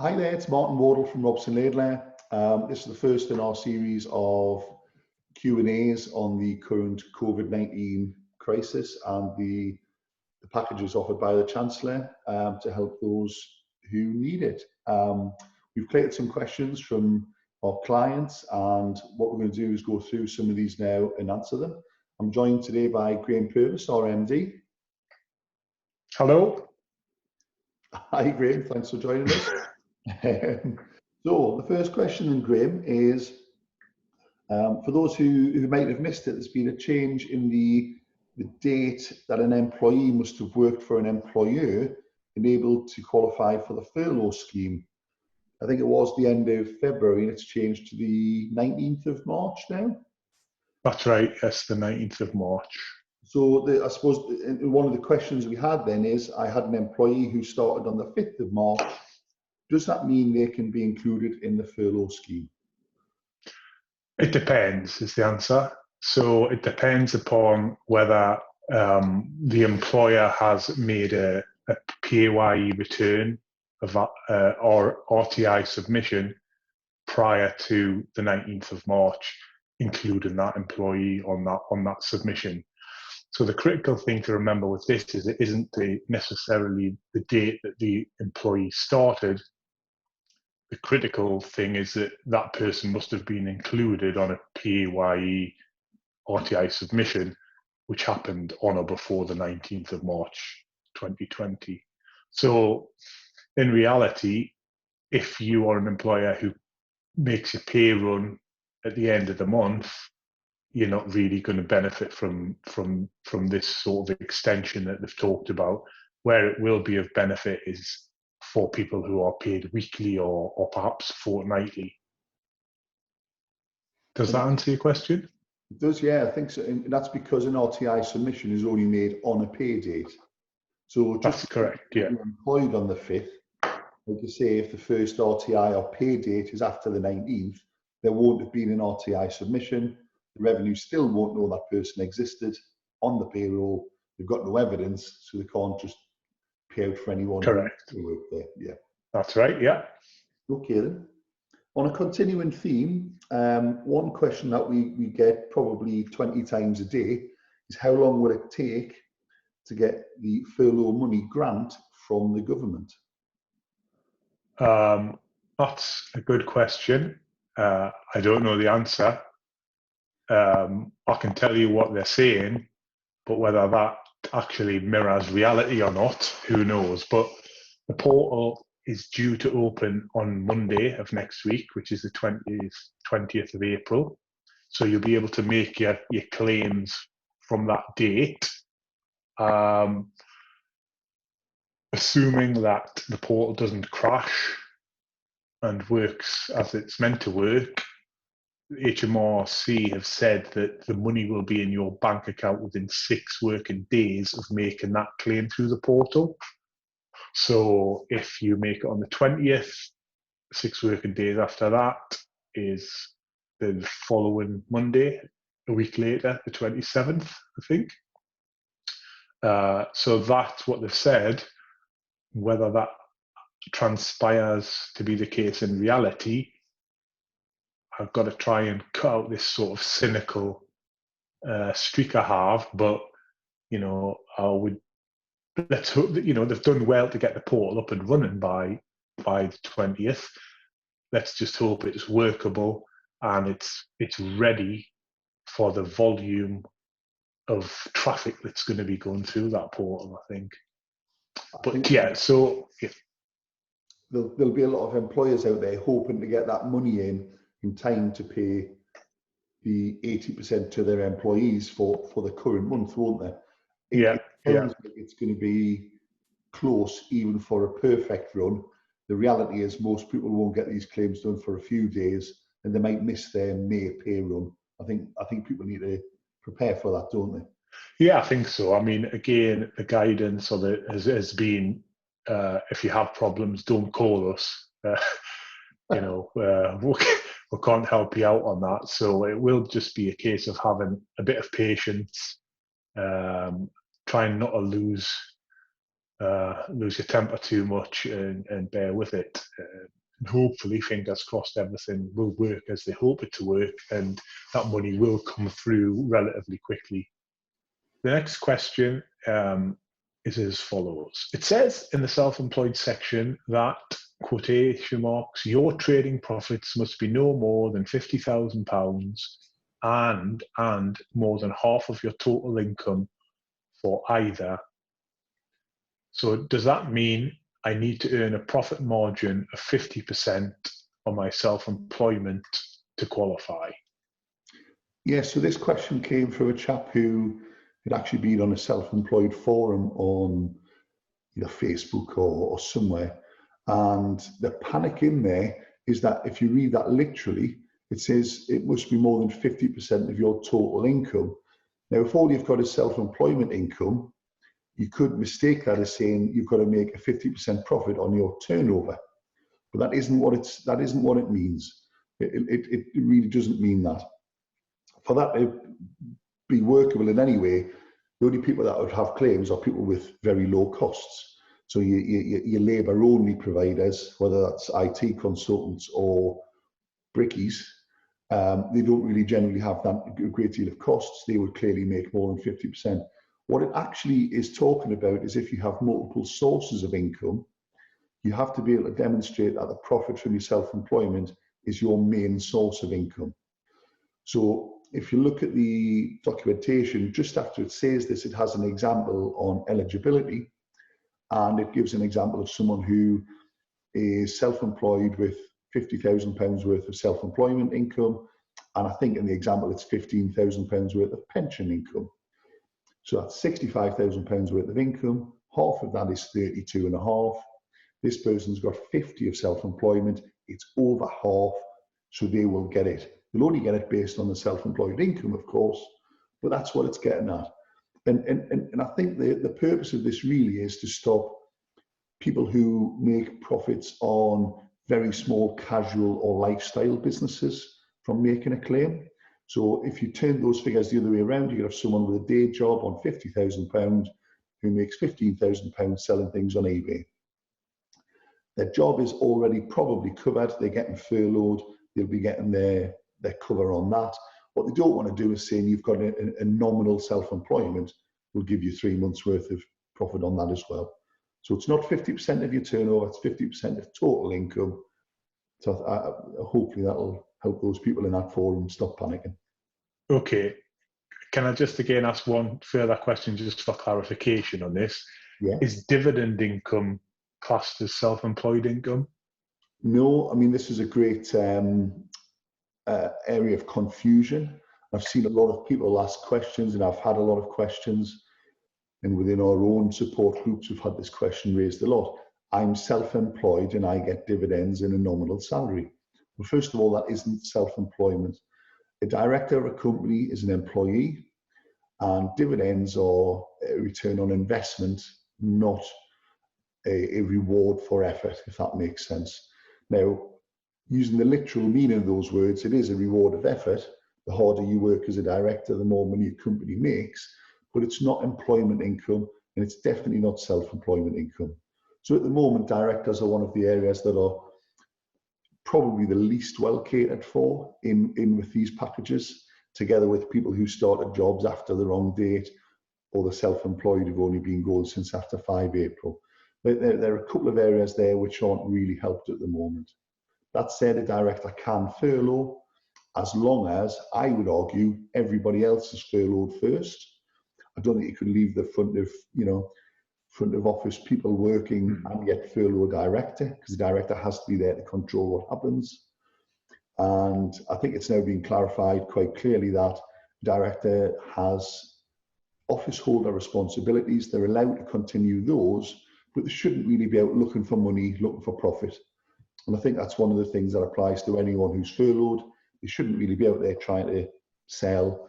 Hi there, it's Martin Wardle from Robson Laidler. This is the first in our series of Q&As on the current Covid-19 crisis and the packages offered by the Chancellor to help those who need it. We've collected some questions from our clients, and what we're going to do is go through some of these now and answer them. I'm joined today by Graham Purvis, our MD. Hello. Hi Graham, thanks for joining us. So the first question then, Graham, is for those who might have missed it, there's been a change in the date that an employee must have worked for an employer enabled to qualify for the furlough scheme. I think it was the end of February, and it's changed to the 19th of March now. That's right, yes, the 19th of March. So I suppose one of the questions we had then is, I had an employee who started on the 5th of March. Does that mean they can be included in the furlough scheme? It depends, is the answer. So it depends upon whether the employer has made a PAYE return or RTI submission prior to the 19th of March, including that employee on that submission. So the critical thing to remember with this is it isn't necessarily the date that the employee started. The critical thing is that that person must have been included on a PAYE RTI submission, which happened on or before the 19th of March 2020. So in reality, if you are an employer who makes your pay run at the end of the month, you're not really going to benefit from this sort of extension that they've talked about. Where it will be of benefit is for people who are paid weekly or perhaps fortnightly. Does that answer your question? It does, yeah, I think so. And that's because an RTI submission is only made on a pay date. So just that's correct, yeah. You're employed on the 5th, like you say, if the first RTI or pay date is after the 19th, there won't have been an RTI submission. The revenue still won't know that person existed on the payroll. They've got no evidence, so they can't just pay out for anyone correct. who worked there. Yeah, that's right. Yeah. Okay then. On a continuing theme, one question that we get probably 20 times a day is, how long will it take to get the furlough money grant from the government? That's a good question. I don't know the answer. I can tell you what they're saying, but whether that actually mirrors reality or not, who knows? But the portal is due to open on Monday of next week, which is the 20th of April. So you'll be able to make your claims from that date. Assuming that the portal doesn't crash and works as it's meant to work, HMRC have said that the money will be in your bank account within 6 working days of making that claim through the portal. So if you make it on the 20th, 6 working days after that is the following Monday, a week later, the 27th, I think. So that's what they've said. Whether that transpires to be the case in reality, I've got to try and cut out this sort of cynical streak I have, but let's hope that they've done well to get the portal up and running by the 20th. Let's just hope it's workable and it's ready for the volume of traffic that's going to be going through that portal, I think. But yeah, so yeah. There'll be a lot of employers out there hoping to get that money in time to pay the 80% to their employees for the current month, won't they? It sounds like it's going to be close even for a perfect run. The reality is most people won't get these claims done for a few days, and they might miss their May pay run. I think people need to prepare for that, don't they? Yeah, I think so. I mean, again, the guidance has been, if you have problems, don't call us. We can't help you out on that. So it will just be a case of having a bit of patience, trying not to lose lose your temper too much and bear with it. And hopefully, fingers crossed, everything will work as they hope it to work, and that money will come through relatively quickly. The next question is as follows. It says in the self-employed section that, quotation marks, your trading profits must be no more than £50,000 and more than half of your total income for either. So does that mean I need to earn a profit margin of 50% on my self-employment to qualify? Yes, so this question came from a chap who had actually been on a self-employed forum on Facebook or somewhere. And the panic in there is that if you read that literally, it says it must be more than 50% of your total income. Now, if all you've got is self-employment income, you could mistake that as saying you've got to make a 50% profit on your turnover, but that isn't what it means. It really doesn't mean that. For that to be workable in any way, the only people that would have claims are people with very low costs. So your labour only providers, whether that's IT consultants or brickies, they don't really generally have that great deal of costs. They would clearly make more than 50%. What it actually is talking about is if you have multiple sources of income, you have to be able to demonstrate that the profit from your self-employment is your main source of income. So if you look at the documentation, just after it says this, it has an example on eligibility, and it gives an example of someone who is self-employed with £50,000 worth of self-employment income, and I think in the example it's £15,000 worth of pension income. So that's £65,000 worth of income. Half of that is 32.5. This person's got 50 of self-employment. It's over half, so they will get it. They'll only get it based on the self-employed income, of course, but that's what it's getting at. And I think the purpose of this really is to stop people who make profits on very small casual or lifestyle businesses from making a claim. So if you turn those figures the other way around, you could have someone with a day job on £50,000 who makes £15,000 selling things on eBay. Their job is already probably covered. They're getting furloughed. They'll be getting their cover on that. What they don't want to do is saying you've got a nominal self-employment, will give you 3 months worth of profit on that as well. So it's not 50% of your turnover, it's 50% of total income. So hopefully that'll help those people in that forum stop panicking. Okay. Can I just again ask one further question just for clarification on this? Yeah. Is dividend income classed as self-employed income? No, I mean, this is a great area of confusion. I've seen a lot of people ask questions, and I've had a lot of questions. And within our own support groups, we've had this question raised a lot. I'm self-employed and I get dividends in a nominal salary. Well, first of all, that isn't self-employment. A director of a company is an employee, and dividends are a return on investment, not a reward for effort, if that makes sense. Now, using the literal meaning of those words, it is a reward of effort. The harder you work as a director, the more money a company makes, but it's not employment income, and it's definitely not self-employment income. So at the moment, directors are one of the areas that are probably the least well catered for in with these packages, together with people who started jobs after the wrong date, or the self-employed who've only been going since after 5 April. There are a couple of areas there which aren't really helped at the moment. That said, a director can furlough, as long as, I would argue, everybody else is furloughed first. I don't think you could leave the front of office people working and yet furlough a director, because the director has to be there to control what happens. And I think it's now been clarified quite clearly that the director has office holder responsibilities. They're allowed to continue those, but they shouldn't really be out looking for money, looking for profit. And I think that's one of the things that applies to anyone who's furloughed. They shouldn't really be out there trying to sell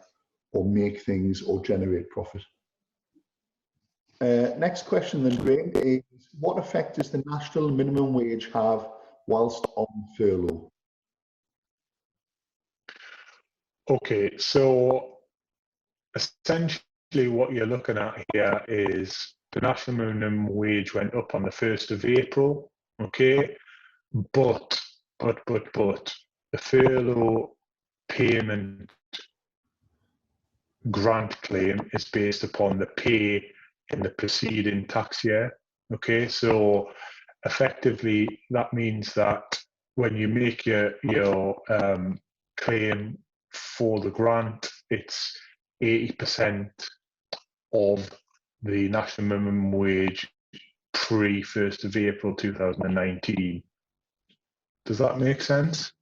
or make things or generate profit. Next question then, Graham, is what effect does the national minimum wage have whilst on furlough? Okay, so essentially what you're looking at here is the national minimum wage went up on the 1st of April, okay? But the furlough payment grant claim is based upon the pay in the preceding tax year, okay? So effectively, that means that when you make your claim for the grant, it's 80% of the national minimum wage pre 1st of April 2019. Does that make sense?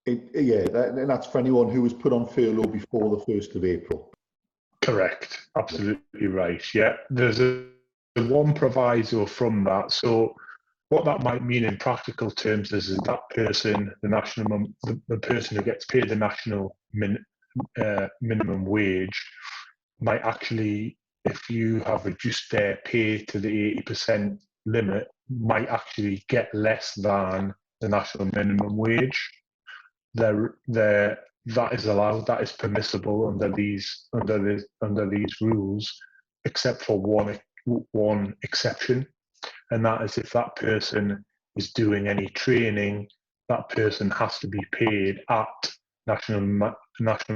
Yeah, and that's for anyone who was put on furlough before the 1st of April. Correct. Absolutely right. Yeah, there's a one proviso from that. So what that might mean in practical terms is that person, the person who gets paid the national minimum wage, might actually, if you have reduced their pay to the 80% limit, might actually get less than the national minimum wage. That is allowed, that is permissible under these rules, except for one exception, and that is if that person is doing any training, that person has to be paid at national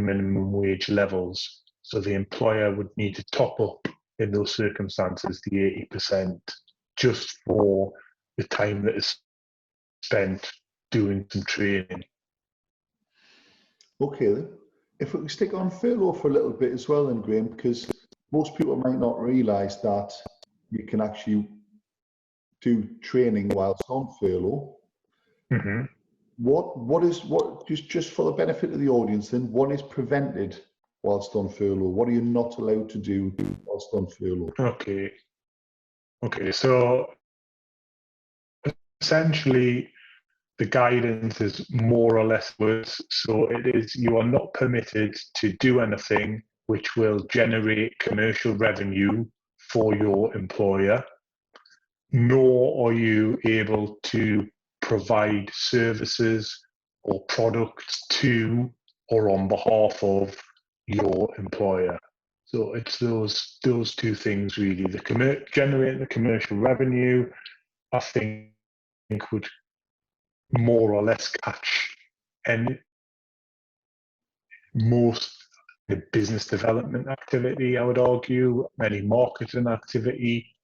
minimum wage levels. So the employer would need to top up in those circumstances the 80% just for the time that is spent doing some training. Okay then. If we can stick on furlough for a little bit as well then, Graham, because most people might not realise that you can actually do training whilst on furlough. Mm-hmm. What just for the benefit of the audience then, what is prevented whilst on furlough? What are you not allowed to do whilst on furlough? Okay, so essentially the guidance is more or less words. So it is, you are not permitted to do anything which will generate commercial revenue for your employer, nor are you able to provide services or products to or on behalf of your employer. So it's those two things really. Generating the commercial revenue, I think, would more or less catch most the business development activity, I would argue, any marketing activity,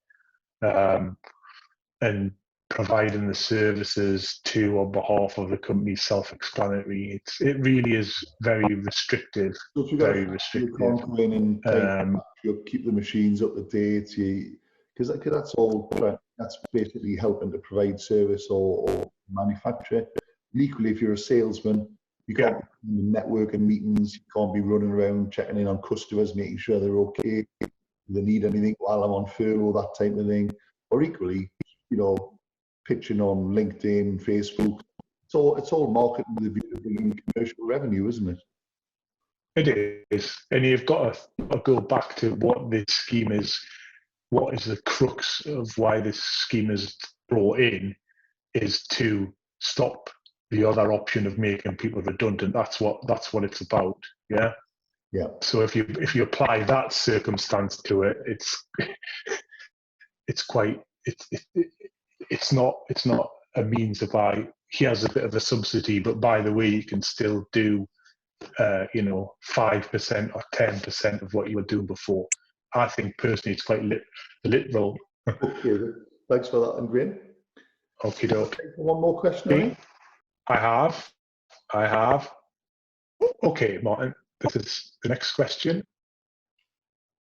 and providing the services to on behalf of the company is self-explanatory. It really is very restrictive. So if you've got you can't go in and you'll keep the machines up to date, because that's basically helping to provide service or manufacture. And equally, if you're a salesman, you can't be in networking meetings, you can't be running around checking in on customers, making sure they're okay, if they need anything while I'm on furlough, that type of thing. Or equally, pitching on LinkedIn, Facebook. It's all marketing with a view to bringing commercial revenue, isn't it? It is, and you've got to go back to what this scheme is. What is the crux of why this scheme is brought in? Is to stop the other option of making people redundant. That's what it's about. Yeah. Yeah. So if you apply that circumstance to it, it's not a means of here's a bit of a subsidy, but by the way, you can still do 5% or 10% of what you were doing before. I think personally it's quite literal. Okay, thanks for that, Graham. Okay, doke. One more question, I think. I have. Okay, Martin, this is the next question.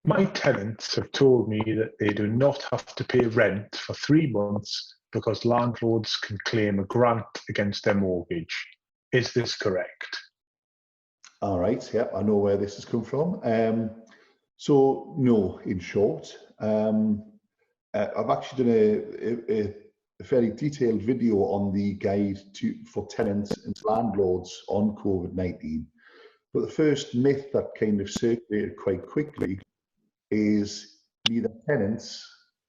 My tenants have told me that they do not have to pay rent for 3 months because landlords can claim a grant against their mortgage. Is this correct? All right, yeah, I know where this has come from. So no, in short, I've actually done a fairly detailed video on the guide for tenants and landlords on COVID-19. But the first myth that kind of circulated quite quickly is neither tenants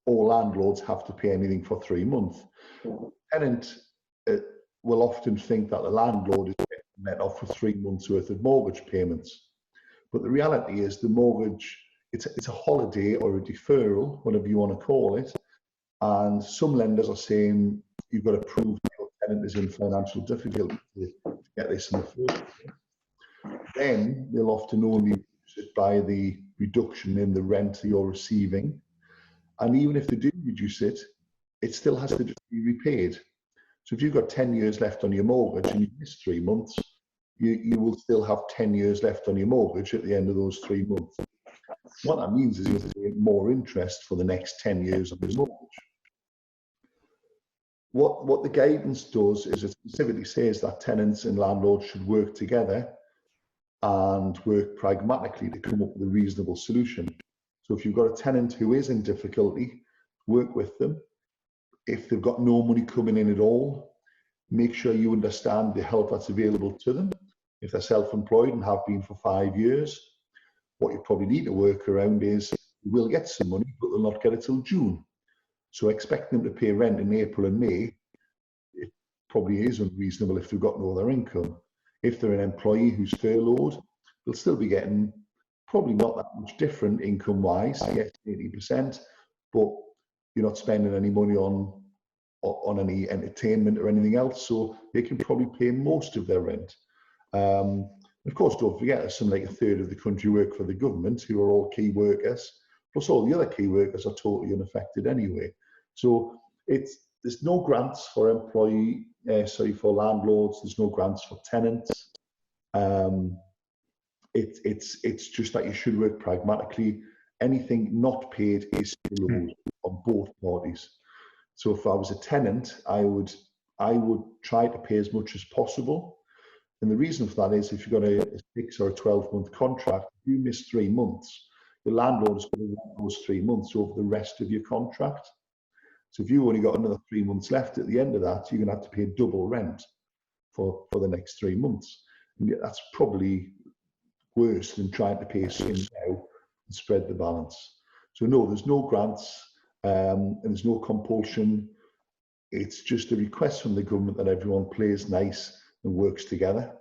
or landlords have to pay anything for 3 months. Tenant will often think that the landlord is net off for 3 months worth of mortgage payments. But the reality is the mortgage it's a holiday or a deferral, whatever you want to call it. And some lenders are saying you've got to prove your tenant is in financial difficulty to get this in the first place. Then they'll often only reduce it by the reduction in the rent you're receiving. And even if they do reduce it, it still has to just be repaid. So if you've got 10 years left on your mortgage and you miss 3 months, you will still have 10 years left on your mortgage at the end of those 3 months. What that means is you'll pay more interest for the next 10 years of your mortgage. What the guidance does is it specifically says that tenants and landlords should work together and work pragmatically to come up with a reasonable solution. So if you've got a tenant who is in difficulty, work with them. If they've got no money coming in at all, make sure you understand the help that's available to them. If they're self-employed and have been for 5 years, what you probably need to work around is you will get some money, but they'll not get it till June. So expecting them to pay rent in April and May, it probably is unreasonable if they've got no other income. If they're an employee who's furloughed, they'll still be getting probably not that much different income-wise, yes, 80%, but you're not spending any money on any entertainment or anything else, so they can probably pay most of their rent. Of course, don't forget, there's something like a third of the country work for the government, who are all key workers, plus all the other key workers are totally unaffected anyway. So there's no grants for for landlords. There's no grants for tenants. It's just that you should work pragmatically. Anything not paid is furloughed on both parties. So if I was a tenant, I would try to pay as much as possible. And the reason for that is if you've got a 6 or a 12-month contract, if you miss 3 months, the landlord is going to rent those 3 months over the rest of your contract. So if you've only got another 3 months left at the end of that, you're going to have to pay double rent for the next 3 months. And that's probably worse than trying to pay some now and spread the balance. So no, there's no grants and there's no compulsion. It's just a request from the government that everyone plays nice and works together.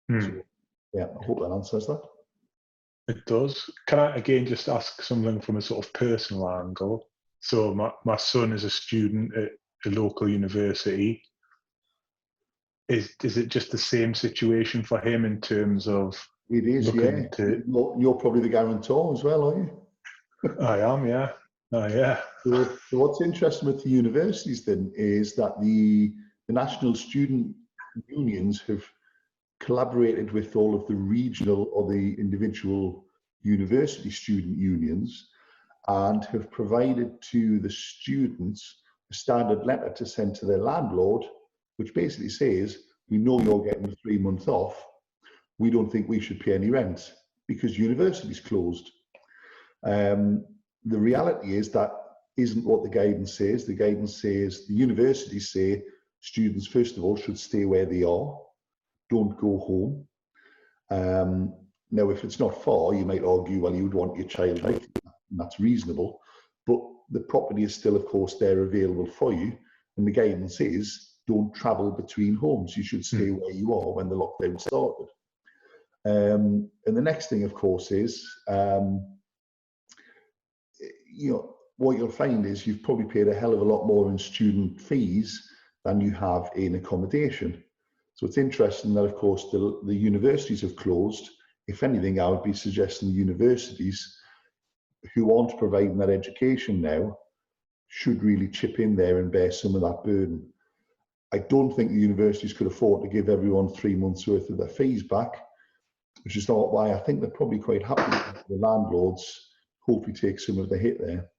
So, yeah, I hope that answers that. It does. Can I again just ask something from a sort of personal angle? So my son is a student at a local university. Is it just the same situation for him in terms of? It is, yeah. You're probably the guarantor as well, aren't you? I am, yeah. Oh, yeah. So what's interesting with the universities then is that the national student unions have collaborated with all of the regional or the individual university student unions and have provided to the students a standard letter to send to their landlord, which basically says, we know you're getting the 3 months off. We don't think we should pay any rent because university's closed. The reality is that isn't what the guidance says. The guidance says the universities say students, first of all, should stay where they are. Don't go home. Now, if it's not far, you might argue, well, you'd want your child out. And that's reasonable. But the property is still, of course, there available for you. And the guidance is don't travel between homes. You should stay where you are when the lockdown started. And the next thing, of course, is, what you'll find is you've probably paid a hell of a lot more in student fees than you have in accommodation. So it's interesting that, of course, the universities have closed. If anything, I would be suggesting the universities who aren't providing that education now should really chip in there and bear some of that burden. I don't think the universities could afford to give everyone 3 months worth of their fees back, which is not why I think they're probably quite happy with the landlords hopefully take some of the hit there.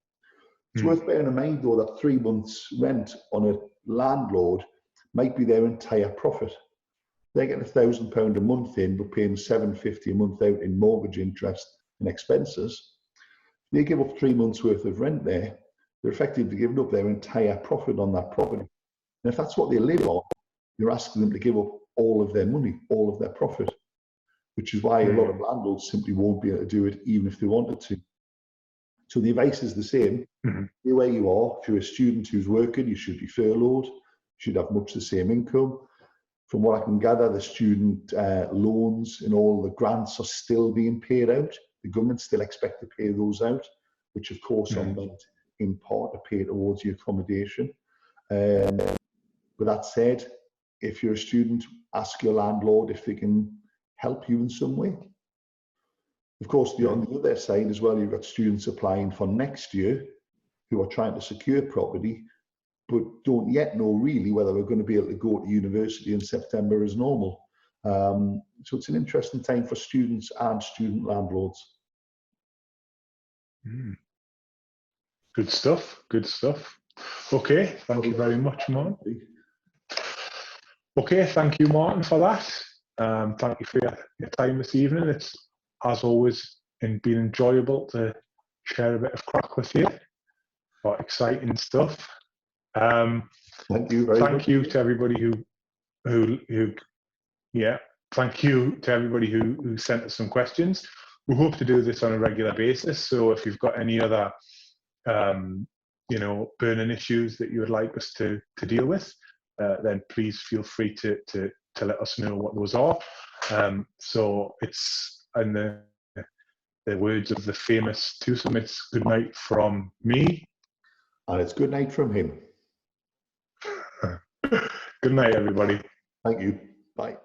It's worth bearing in mind, though, that 3 months rent on a landlord might be their entire profit. They're getting £1,000 a month in, but paying £750 a month out in mortgage interest and expenses. They give up 3 months worth of rent there. They're effectively giving up their entire profit on that property. And if that's what they live on, you're asking them to give up all of their money, all of their profit, which is why a lot of landlords simply won't be able to do it even if they wanted to. So the advice is the same. Stay where you are. If you're a student who's working, you should be furloughed. You should have much the same income. From what I can gather, the student loans and all the grants are still being paid out. the government still expect to pay those out, which of course are meant in part to pay towards your accommodation. With that said, if you're a student, ask your landlord if they can help you in some way. Of course, on the other side as well, you've got students applying for next year who are trying to secure property, but don't yet know really whether we're going to be able to go to university in September as normal. So it's an interesting time for students and student landlords. Good stuff, good stuff. Okay, thank you very much, Martin. Okay, thank you, Martin, for that. Thank you for your time this evening. It's, as always, been enjoyable to share a bit of crack with you. Got exciting stuff. Thank you very much. Thank you to everybody thank you to everybody who sent us some questions. We hope to do this on a regular basis. So if you've got any other, burning issues that you would like us to deal with, then please feel free to let us know what those are. So it's in the words of the famous twosome, it's good night from me. And it's good night from him. Good night, everybody. Thank you. Bye.